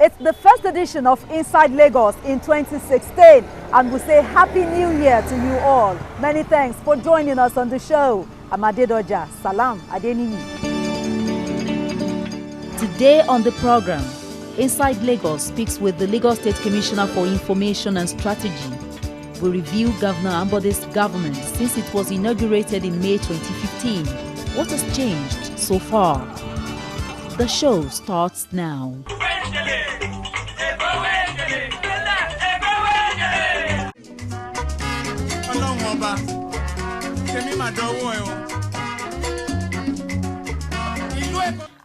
It's the first edition of Inside Lagos in 2016, and we say Happy New Year to you all. Many thanks for joining us on the show. I'm Adedoja Salaam-Adeniyi. Today on the program, Inside Lagos speaks with the Lagos State Commissioner for Information and Strategy. We review Governor Ambode's government since it was inaugurated in May 2015. What has changed so far? The show starts now.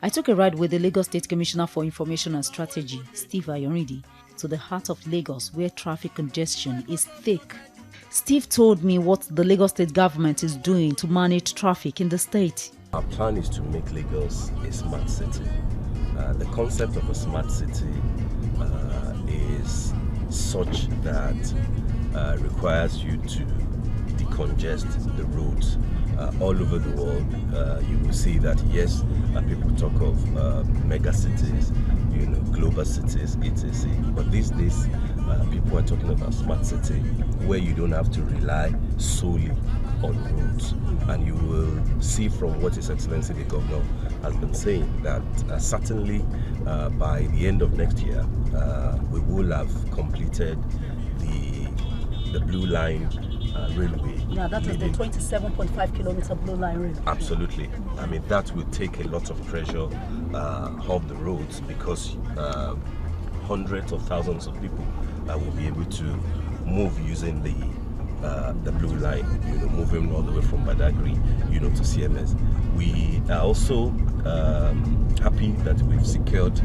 I took a ride with the Lagos State Commissioner for Information and Strategy, Steve Ayorinde, to the heart of Lagos where traffic congestion is thick. Steve told me what the Lagos State government is doing to manage traffic in the state. Our plan is to make Lagos a smart city. The concept of a smart city is such that requires you to decongest the roads. All over the world, you will see that yes, people talk of mega cities, global cities, etc. But these days, people are talking about smart city, where you don't have to rely solely on roads. And you will see from what His Excellency the Governor has been saying that certainly by the end of next year, we will have completed the Blue Line railway. Yeah, that is the 27.5 kilometer Blue Line railway. Absolutely. I mean, that will take a lot of pressure off the roads because hundreds of thousands of people will be able to move using the Blue Line, moving all the way from Badagry, to CMS. We are also happy that we've secured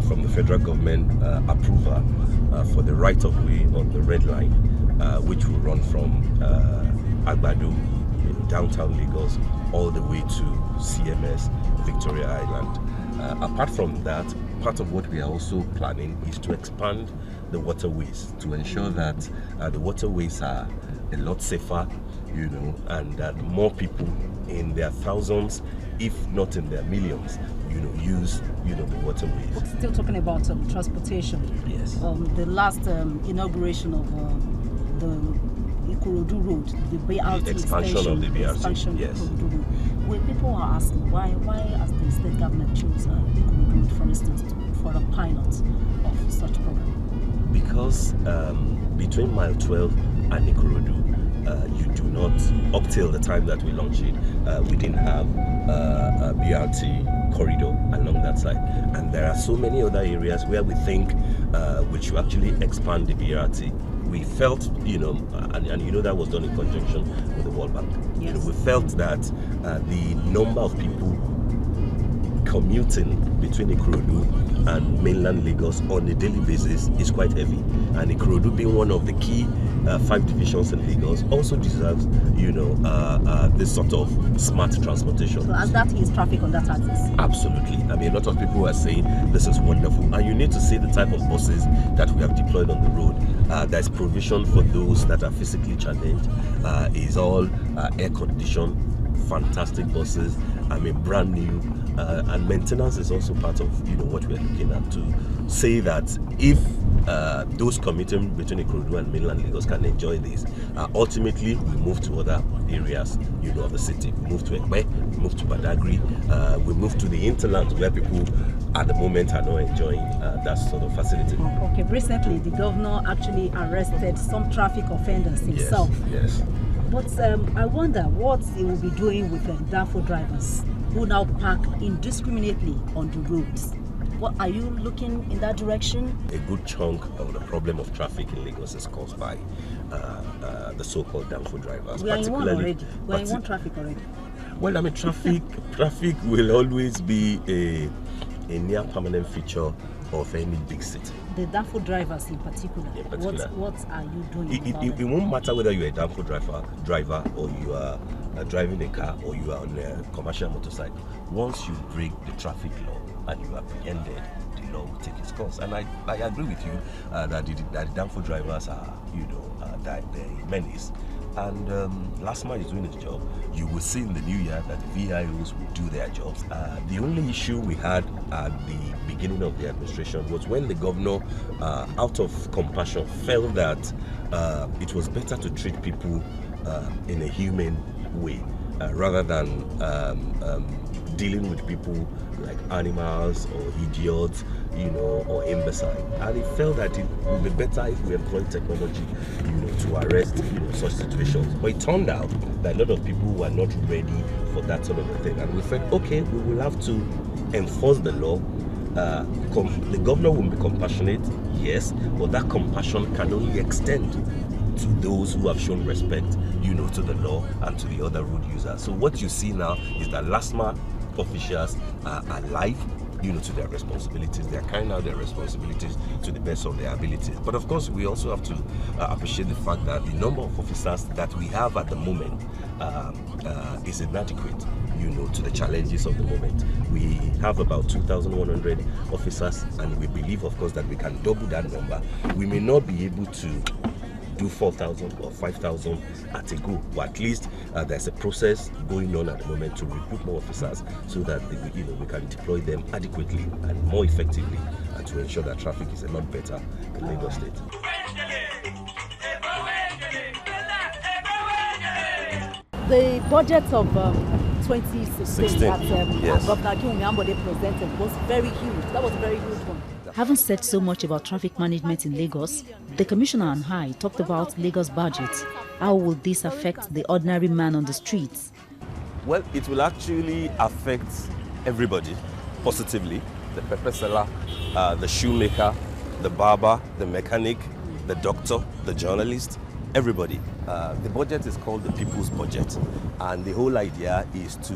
from the federal government approval for the right-of-way on the Red Line, which will run from Agbado, downtown Lagos, all the way to CMS, Victoria Island. Apart from that, part of what we are also planning is to expand the waterways to ensure that the waterways are a lot safer, and that more people in their thousands, if not in their millions, use the waterways. But still talking about transportation. Yes. The last inauguration of the Ikorodu Road, the BRT the expansion extension, of the BRT. Yes. Well, people are asking why has the state government choose Ikorodu Road, for instance, for a pilot of such program? Because between mile 12 and Ikorodu, you do not, up till the time that we launched it, we didn't have a BRT corridor along that side. And there are so many other areas where we think we should actually expand the BRT. We felt, and that was done in conjunction with the World Bank. Yes. We felt that the number of people commuting between Ikorodu and mainland Lagos on a daily basis is quite heavy, and Ikorodu being one of the key 5 divisions in Lagos also deserves this sort of smart transportation. So as that is traffic on that axis? Absolutely. I mean, a lot of people are saying this is wonderful, and you need to see the type of buses that we have deployed on the road. There's provision for those that are physically challenged. Is all air conditioned, fantastic buses. I mean, brand new, and maintenance is also part of what we are looking at, to say that if those commuting between Ikorodu and mainland Lagos can enjoy this, ultimately we move to other areas of the city. We move to Ekpe, we move to Badagry, we move to the hinterland where people at the moment are not enjoying that sort of facility. Okay, recently the governor actually arrested some traffic offenders himself. Yes. But I wonder what he will be doing with Danfo drivers who now park indiscriminately on the roads. What are you looking in that direction? A good chunk of the problem of traffic in Lagos is caused by the so-called Danfo drivers. We are in one already. We are in one traffic already. Well, I mean, traffic will always be a near permanent feature of any big city. The Danfo drivers in particular. What are you doing about it won't matter whether you're a Danfo driver or you are driving a car or you are on a commercial motorcycle. Once you break the traffic law and you are apprehended, the law will take its course. And I agree with you that the Danfo drivers are, the menace and LASMA is doing its job. You will see in the new year that the VIOs will do their jobs. The only issue we had at the beginning of the administration was when the governor, out of compassion, felt that it was better to treat people in a humane way rather than dealing with people like animals or idiots, or imbeciles. And he felt that it would be better if we employ technology, to arrest, such situations. But it turned out that a lot of people were not ready for that sort of a thing. And we felt, okay, we will have to enforce the law. The governor will be compassionate, yes, but that compassion can only extend to those who have shown respect, to the law and to the other road users. So what you see now is that LASMA officials are alive, to their responsibilities. They are carrying out their responsibilities to the best of their abilities. But of course, we also have to appreciate the fact that the number of officers that we have at the moment is inadequate, to the challenges of the moment. We have about 2,100 officers, and we believe, of course, that we can double that number. We may not be able to do 4,000 or 5,000 at a go, but at least there's a process going on at the moment to recruit more officers so that we can deploy them adequately and more effectively, and to ensure that traffic is a lot better in Lagos State. The budget of 2016 that yes, Governor Akinwunmi Ambode presented was very huge. That was a very huge one. Having said so much about traffic management in Lagos, the Commissioner and I talked about Lagos budget. How will this affect the ordinary man on the streets? Well, it will actually affect everybody positively. The pepper seller, the shoemaker, the barber, the mechanic, the doctor, the journalist, everybody. The budget is called the people's budget, and the whole idea is to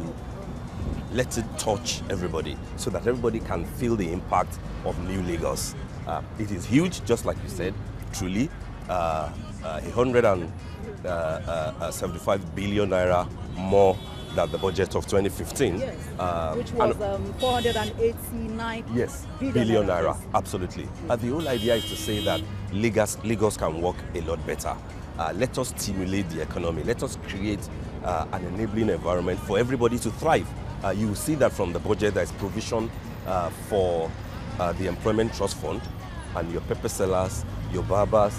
let it touch everybody so that everybody can feel the impact of New Lagos. It is huge, just like you said, truly. 175 billion naira more than the budget of 2015. Yes, which was 489 billion naira, absolutely. The whole idea is to say that Lagos can work a lot better. Let us stimulate the economy. Let us create an enabling environment for everybody to thrive. You will see that from the budget there is provision for the Employment Trust Fund, and your pepper sellers, your barbers,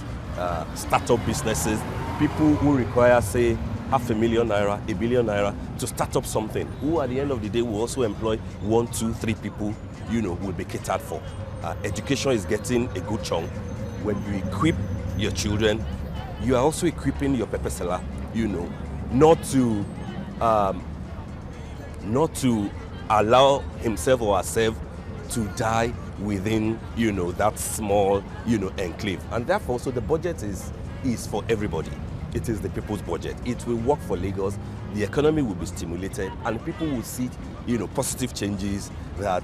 startup businesses, people who require, say, 500,000 naira, 1 billion naira to start up something, who at the end of the day will also employ 1, 2, 3 people, will be catered for. Education is getting a good chunk. When you equip your children, you are also equipping your pepper seller, not to allow himself or herself to die within, that small, enclave. And therefore, so the budget is for everybody. It is the people's budget. It will work for Lagos. The economy will be stimulated, and people will see, positive changes that,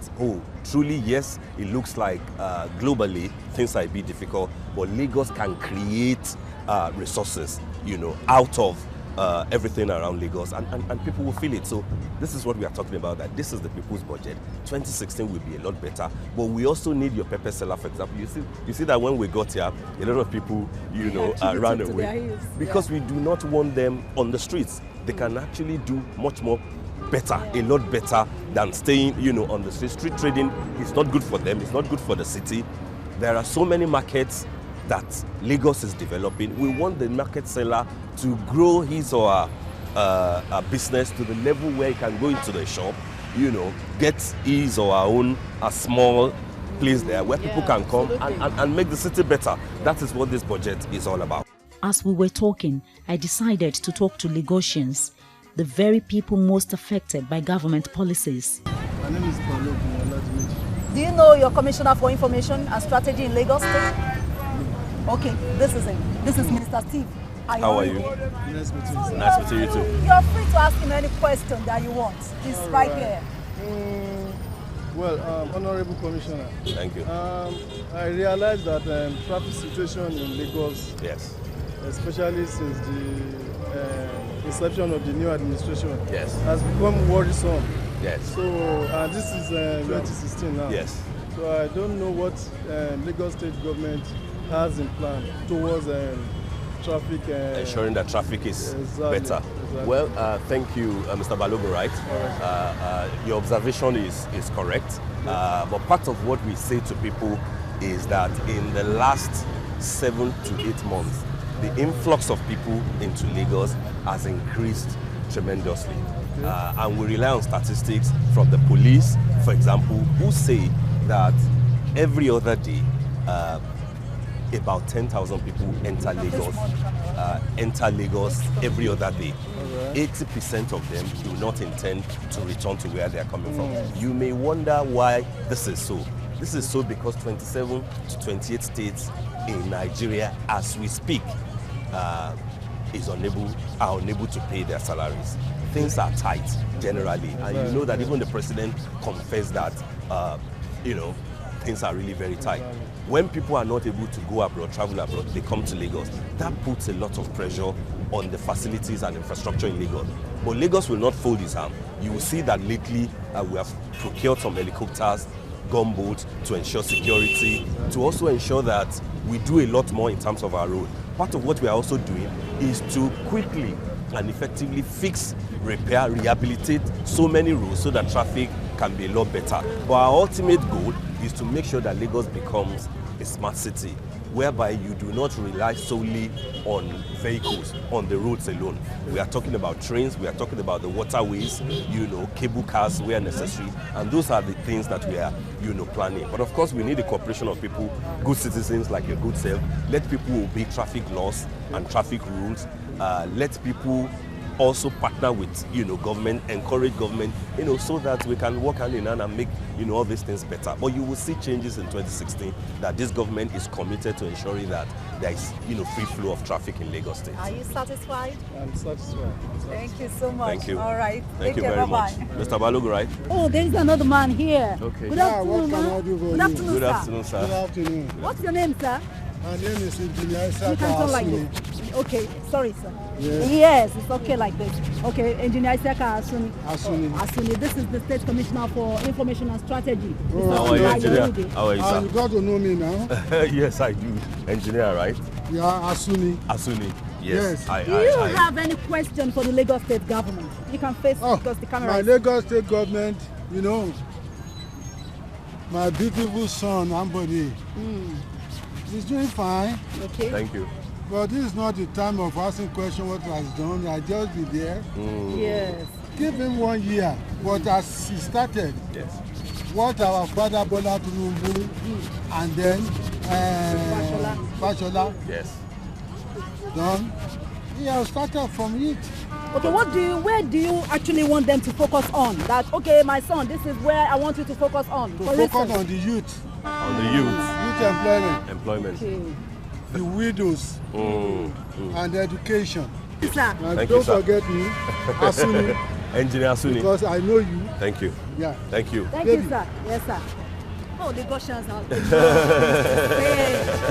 truly, yes, it looks like globally things are a bit difficult, but Lagos can create resources, out of everything around Lagos, and people will feel it. So this is what we are talking about, that this is the people's budget. 2016 will be a lot better, but we also need your pepper seller, for example. You see that when we got here, a lot of people, ran away because we do not want them on the streets. They can actually do much more better, a lot better than staying, on the street. Street trading is not good for them. It's not good for the city. There are so many markets that Lagos is developing. We want the market seller to grow his or her business to the level where he can go into the shop, get his or her own a small place there where people can come and make the city better. That is what this budget is all about. As we were talking, I decided to talk to Lagosians, the very people most affected by government policies. My name is Paulo. Do you know your Commissioner for Information and Strategy in Lagos State? Okay, this is him. This is Minister Steve. How are you? Nice meeting you. Nice meeting you too. You're free to ask him any question that you want. He's right here. Well, Honorable Commissioner. Thank you. I realized that traffic situation in Lagos, Yes. especially since the inception of the new administration, Yes. has become worrisome. Yes. So, this is 2016 now. Yes. So I don't know what Lagos State government has in plan towards traffic. Ensuring that traffic is Exactly, better. exactly. Well, thank you, Mr. Balogun, right? Your observation is correct. But part of what we say to people is that in the last 7 to 8 months, the influx of people into Lagos has increased tremendously. And we rely on statistics from the police, for example, who say that every other day, about 10,000 people enter Lagos every other day. 80% of them do not intend to return to where they are coming from. You may wonder why this is so. This is so because 27 to 28 states in Nigeria, as we speak, are unable to pay their salaries. Things are tight generally, and you know that even the president confessed that things are really very tight. When people are not able to go abroad, travel abroad, they come to Lagos. That puts a lot of pressure on the facilities and infrastructure in Lagos. But Lagos will not fold its arm. You will see that lately we have procured some helicopters, gunboats to ensure security, to also ensure that we do a lot more in terms of our road. Part of what we are also doing is to quickly and effectively fix, repair, rehabilitate so many roads so that traffic can be a lot better. But our ultimate goal is to make sure that Lagos becomes a smart city, whereby you do not rely solely on vehicles, on the roads alone. We are talking about trains, we are talking about the waterways, cable cars where necessary, and those are the things that we are, planning. But of course, we need the cooperation of people, good citizens like your good self. Let people obey traffic laws and traffic rules. Let people also partner with government, encourage government, so that we can work hand in hand and make all these things better. But you will see changes in 2016 that this government is committed to ensuring that there is free flow of traffic in Lagos State. Are you satisfied? I'm satisfied. Thank you so much. Thank you. All right. Thank you care. very Bye-bye. much. Mr. Balogun, right? Oh, there is another man here. Okay. Good What afternoon, can I man. do for Good you? afternoon, Good sir. afternoon, sir. Good afternoon. What's your name, sir? My name is Engineer You can talk like Asuni. this. Okay, sorry, sir. Yes. Yes, it's okay like this. Okay, Engineer Isaka Asuni. Asuni. Asuni, this is the State Commissioner for Information and Strategy. Oh, How are you, okay. engineer? Ayorinde. How are you, You got to know me now. sir? Yes, I do. Engineer, right? Yeah, Asuni. Asuni. Yes. Do you have any question for the Lagos State government? You can face because the camera my is... Lagos State government, my beautiful son, Ambode, he's doing fine. Okay. Thank you. But this is not the time of asking questions what has done. I just be there. Yes. Give him 1 year. But as he started, Yes. what our father Bola Tinubu and then Fashola Yes. done, he has started from it. Okay, where do you actually want them to focus on? That, okay, my son, this is where I want you to focus on. To For focus instance. on the youth, On the youth. employment, Employment. Okay. the widows, and education. Sir. And Thank you, don't sir. forget me, Asuni, Engineer Asuni. because I know you. Thank you. Yeah. Thank you. Thank Baby. you, sir. Yes, sir. Oh, the Goshians are... Hey.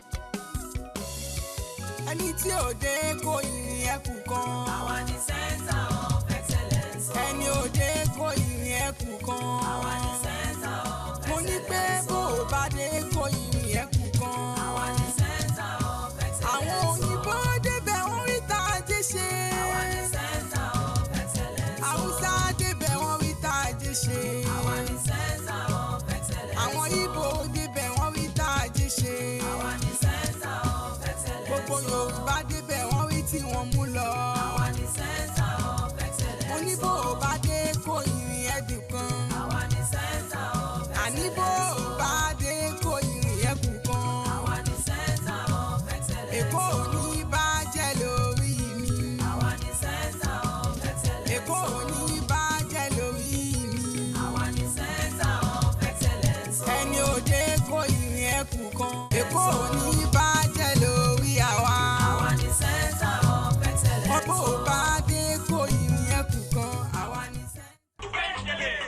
ẹni tí ò dé kó ìrìn ẹkù kan. àwa ni center of excellence. ẹni ò dé kó ìrìn ẹkù kan. àwa ni center of excellence. mo ní pé bó o bá dé kó ìrìn ẹkù kan. àwa ni center of excellence. àwọn òyìnbó débẹ̀ wọ́n rí tá a jẹ́ ṣe. àwa ni center of excellence. haúsá débẹ̀ wọ́n rí tá a jẹ́ ṣe. àwa ni center of excellence. àwọn Ìgbò débẹ̀ wọ́n rí tá a jẹ́ ṣe. àwa ni center of excellence. gbogbo Yorùbá débẹ̀ wọ́n rí tí wọ́n mú lọ. àwa ni center of excellence. mo ní bó o bá dé kó ìrìn ẹ̀dùn kan. àwa ni center of excellence. àní bó o bá dé kó ìrìn ẹ̀kùn kan. àwa ni center of excellence. Èkó ò ní bàjẹ́ lórí mi. àwa ni center of excellence. Èkó ò ní bàjẹ́ lórí mi. àwa ni center of excellence. ẹni ò dé kó ìrìn ẹ̀kùn kan. Èkó ò ní bàjẹ́ lórí àwa. àwa ni center of excellence. ọ̀pọ̀ ò bá dé kó ìrìn ẹ̀kùn kan. àwa ni center.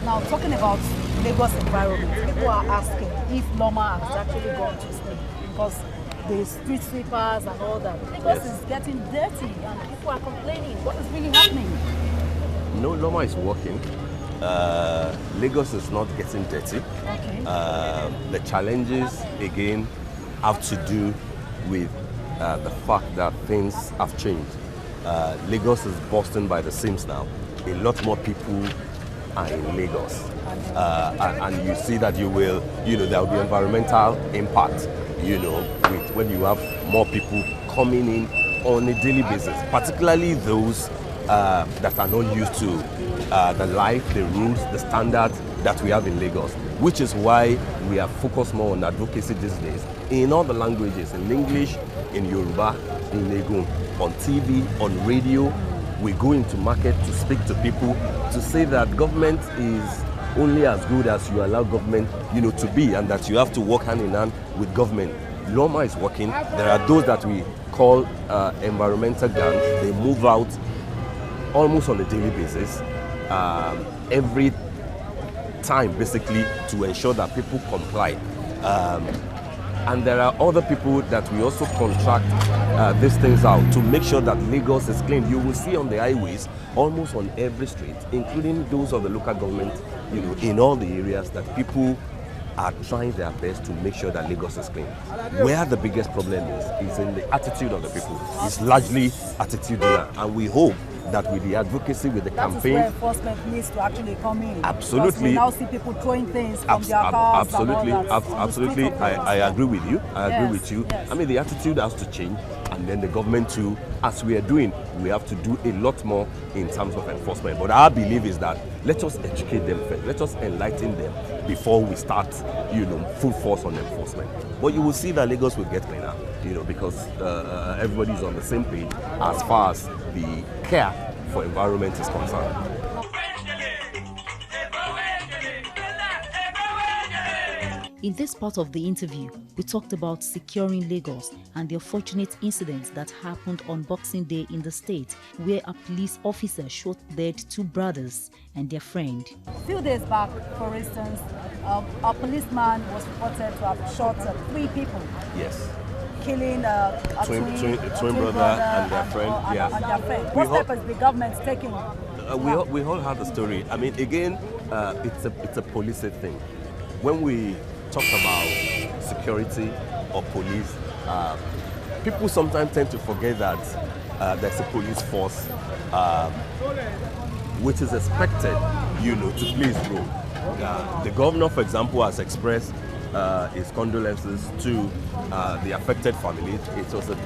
Now, talking about Lagos environment, people are asking if Loma has actually gone to sleep because the street sweepers and all that. Lagos is getting dirty and people are complaining. What is really happening? No, Loma is working. Lagos is not getting dirty. Okay. The challenges, again, have to do with the fact that things have changed. Lagos is bursting by the seams now. A lot more people are in Lagos. And you see that there will be environmental impact, when you have more people coming in on a daily basis, particularly those that are not used to the life, the rules, the standards that we have in Lagos, which is why we are focused more on advocacy these days in all the languages, in English, in Yoruba, in Legon, on TV, on radio. We go into market to speak to people, to say that government is only as good as you allow government, to be, and that you have to work hand in hand with government. Loma is working. There are those that we call environmental gangs. They move out almost on a daily basis, every time, basically, to ensure that people comply. And there are other people that we also contract these things out to make sure that Lagos is clean. You will see on the highways, almost on every street, including those of the local government, in all the areas, that people are trying their best to make sure that Lagos is clean. Where the biggest problem is in the attitude of the people. It's largely attitudinal, and we hope that with the advocacy, with the campaign, that is where enforcement needs to actually come in. Absolutely. We now see people throwing things from their cars. Absolutely. I agree with you. I agree with you. Yes. I mean, the attitude has to change, and then the government too, as we are doing, we have to do a lot more in terms of enforcement. But our belief is that let us educate them first. Let us enlighten them before we start, full force on enforcement. But you will see that Lagos will get cleaner, because everybody is on the same page as far as the care for environment is concerned. In this part of the interview, we talked about securing Lagos and the unfortunate incident that happened on Boxing Day in the state, where a police officer shot dead two brothers and their friend. A few days back, for instance, a policeman was reported to have shot 3 people. Yes. Killing a twin brother and their friend. And their friend. What step is the government taking? We all have the story. I mean, again, it's a police thing. When we talk about security or police, people sometimes tend to forget that there's a police force which is expected, to play its role. The governor, for example, has expressed his condolences to the affected family. It was a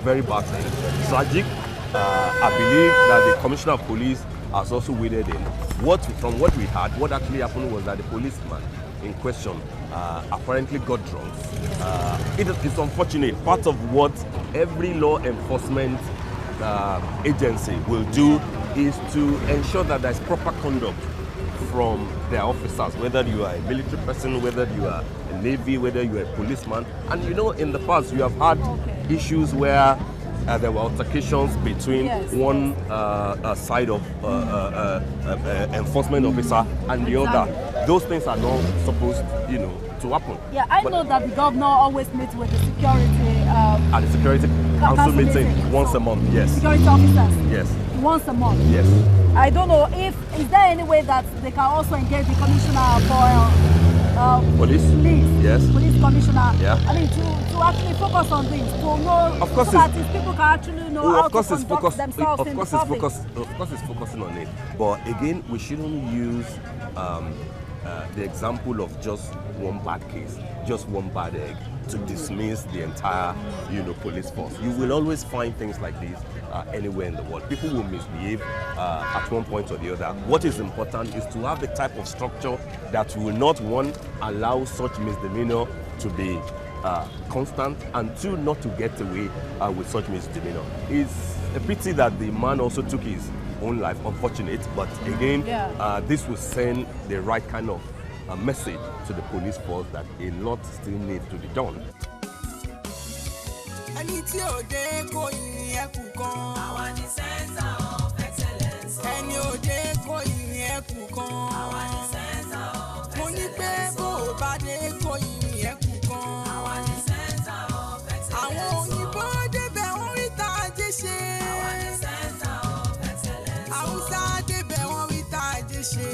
very bad thing, tragic. I believe that the commissioner of police has also waded in. From what we heard, what actually happened was that the policeman in question apparently got drunk. It's unfortunate. Part of what every law enforcement agency will do is to ensure that there's proper conduct from their officers, whether you are a military person, whether you are a navy, whether you are a policeman. And in the past you have had issues where there were altercations between one side of enforcement officer and the other. Those things are not supposed, to happen. Yeah, I know that the governor always meets with the security. At the security council meeting once a month. Yes. Security officers. Yes. Once a month. Yes. I don't know is there any way that they can also engage the commissioner for police? Yes. Police commissioner. Yeah. I mean, to actually focus on things, to know, of course, so that people can actually know how to conduct themselves in the public. Of course, it's focusing on it. But again, we shouldn't use the example of just one bad case, just one bad egg, to dismiss the entire, police force. You will always find things like this anywhere in the world. People will misbehave at one point or the other. What is important is to have the type of structure that will not, one, allow such misdemeanor to be constant, and two, not to get away with such misdemeanor. It's a pity that the man also took his own life, unfortunate, but again, this will send the right kind of message to the police force that a lot still needs to be done. Ẹni tí ò dé kò yìn ẹkù kan. Àwa ni center of excellence. Ẹni ò dé kò yìn ẹkù kan. Àwa ni center of excellence. Mo ní pé bó o bá dé kò yìn ẹkù kan. Àwa ni center of excellence. Àwọn òyìnbó débẹ̀ wọ́n rí tá a jẹ́ ṣe. Àwa ni center of excellence. Haúsá débẹ̀ wọ́n rí tá a jẹ́ ṣe.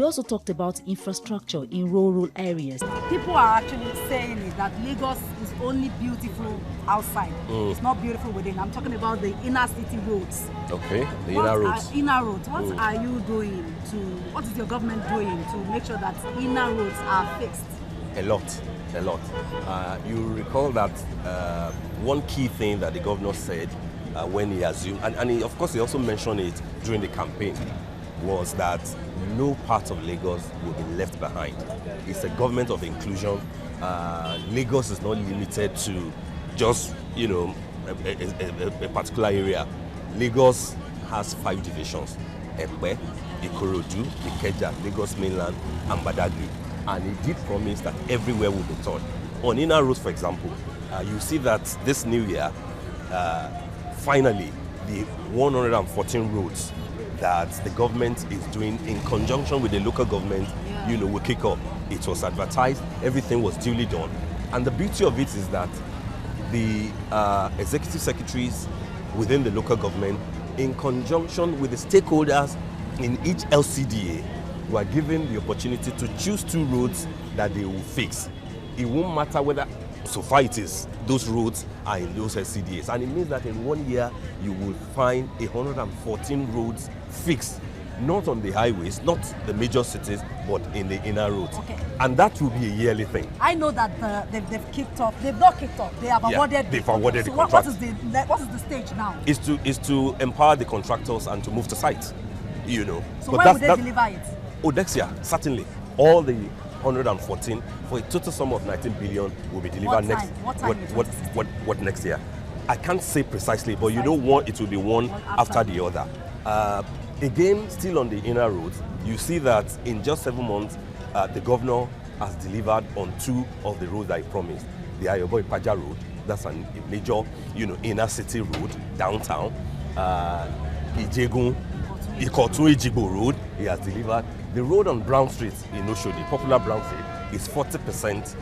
We also talked about infrastructure in rural areas. People are actually saying it, that Lagos is only beautiful outside. It's not beautiful within. I'm talking about the inner city roads. Okay, the inner roads. Inner roads. What are you doing what is your government doing to make sure that inner roads are fixed? A lot. You recall that one key thing that the governor said when he assumed, and he, of course he also mentioned it during the campaign, was that no part of Lagos will be left behind. It's a government of inclusion. Lagos is not limited to just, a particular area. Lagos has 5 divisions: Epe, Ikorodu, Ikeja, Lagos Mainland, and Badagry. And he did promise that everywhere will be touched. On inner roads, for example, you see that this new year, finally, the 114 roads that the government is doing in conjunction with the local government, will kick off. It was advertised, everything was duly done. And the beauty of it is that the executive secretaries within the local government, in conjunction with the stakeholders in each LCDA, were given the opportunity to choose 2 roads that they will fix. It won't matter whether, so far it is, those roads are in those LCDAs. And it means that in 1 year, you will find 114 roads fixed. Not on the highways, not the major cities, but in the inner roads. Okay. And that will be a yearly thing. I know that they've kicked off. They've not kicked off. They have awarded. They've awarded the so contract. What is the stage now? Is to empower the contractors and to move to site. So but when will they deliver it? Next year, certainly. All the 114 for a total sum of 19 billion will be delivered next. What next year? I can't say precisely, but it will be one after the other. Again, still on the inner roads, you see that in just 7 months, the governor has delivered on 2 of the roads that he promised. The Ayorinde road, that's a major, inner city road, downtown. Ikotun Ejigbo road, he has delivered. The road on Brown Street in Oshodi, popular Brown Street, is 40%,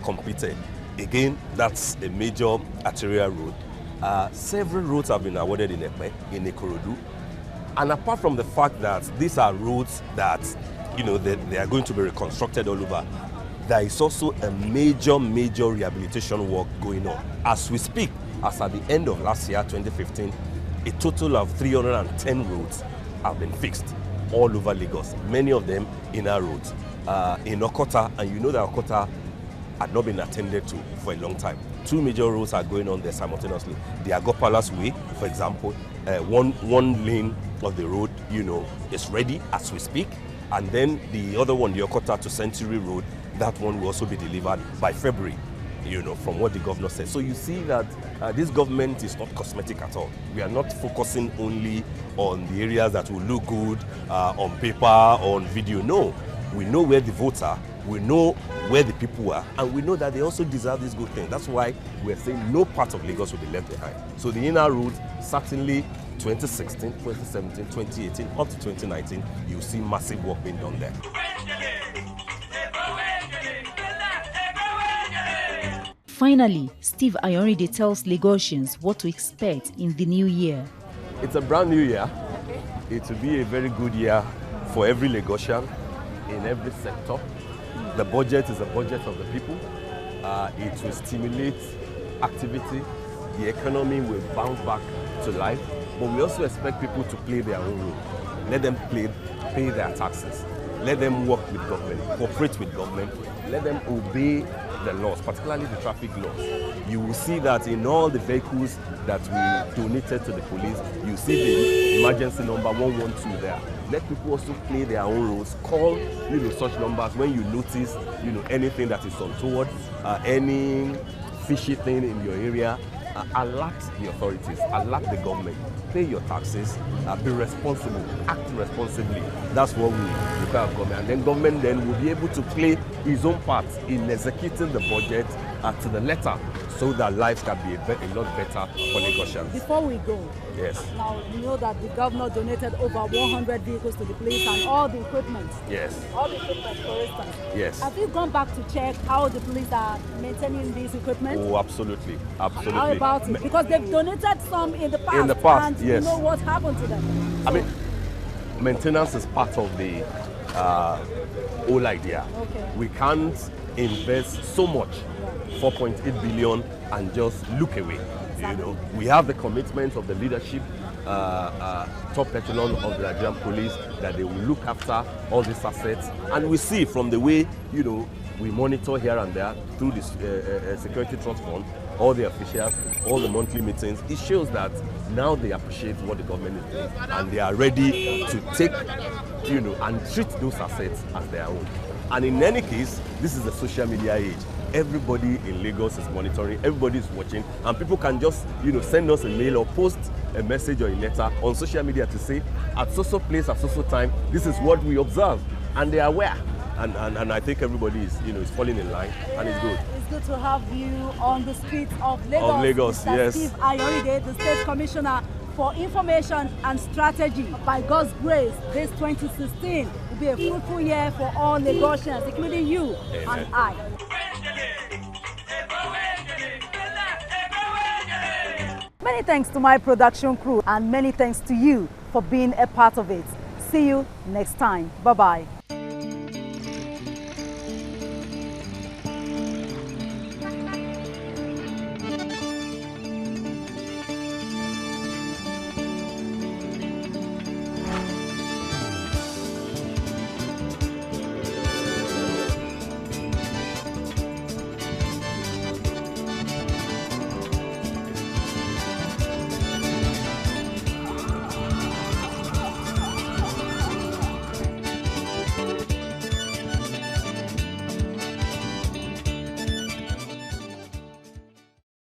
completed. Again, that's a major arterial road. Several roads have been awarded in Epe, in Ikorodu. And apart from the fact that these are roads that, they are going to be reconstructed all over, there is also a major rehabilitation work going on. As we speak, as at the end of last year, 2015, a total of 310 roads have been fixed all over Lagos, many of them inner roads. In Okota, and you know that Okota had not been attended to for a long time. 2 major roads are going on there simultaneously. The Agor Palace Way, for example, one lane of the road, is ready as we speak. And then the other one, the Okota to Century Road, that one will also be delivered by February, from what the governor said. So you see that this government is not cosmetic at all. We are not focusing only on the areas that will look good on paper, on video. No, we know where the votes are, we know where the people are, and we know that they also deserve these good things. That's why we're saying no part of Lagos will be left behind. So the inner roads, certainly 2016, 2017, 2018, up to 2019, you'll see massive work being done there. Finally, Steve Ayorinde tells Lagosians what to expect in the new year. It's a brand new year. It will be a very good year for every Lagosian in every sector. The budget is a budget of the people. It will stimulate activity. The economy will bounce back to life. But we also expect people to play their own role. Let them pay their taxes. Let them work with government, cooperate with government. Let them obey the laws, particularly the traffic laws. You will see that in all the vehicles that we donated to the police, you see the emergency number 112 there. Let people also play their own roles. Call, such numbers when you notice, anything that is untoward, any fishy thing in your area. Alert the authorities, alert the government, pay your taxes, be responsible, act responsibly. That's what we require of government. And then government will be able to play his own part in executing the budget to the letter, so that lives can be a lot better for Lagosians. Before we go, yes. Now you know that the governor donated over 100 vehicles to the police and all the equipment. Yes. All the equipment, for instance. Yes. Have you gone back to check how the police are maintaining this equipment? Oh, absolutely, absolutely. How about it? Because they've donated some in the past. In the past, and yes. You know what happened to them. So, maintenance is part of the whole idea. Okay. We can't invest so much, 4.8 billion, and just look away. You know, we have the commitment of the leadership, top echelon of the Nigerian police, that they will look after all these assets. And we see from the way, you know, we monitor here and there through this security trust fund, all the officials, all the monthly meetings, it shows that now they appreciate what the government is doing and they are ready to take, you know, and treat those assets as their own. And in any case, this is the social media age. Everybody in Lagos is monitoring, everybody is watching, and people can just, you know, send us a mail or post a message or a letter on social media to say, at so place, at so time, this is what we observe, and they are aware. And I think everybody is, you know, is falling in line, and it's good. It's good to have you on the streets of Lagos. Of Lagos, Mr. yes. Steve Ayorinde, the State Commissioner for Information and Strategy. By God's grace, this 2016 will be a fruitful year for all Lagosians, including you. Amen. And I. Many thanks to my production crew, and many thanks to you for being a part of it. See you next time. Bye-bye.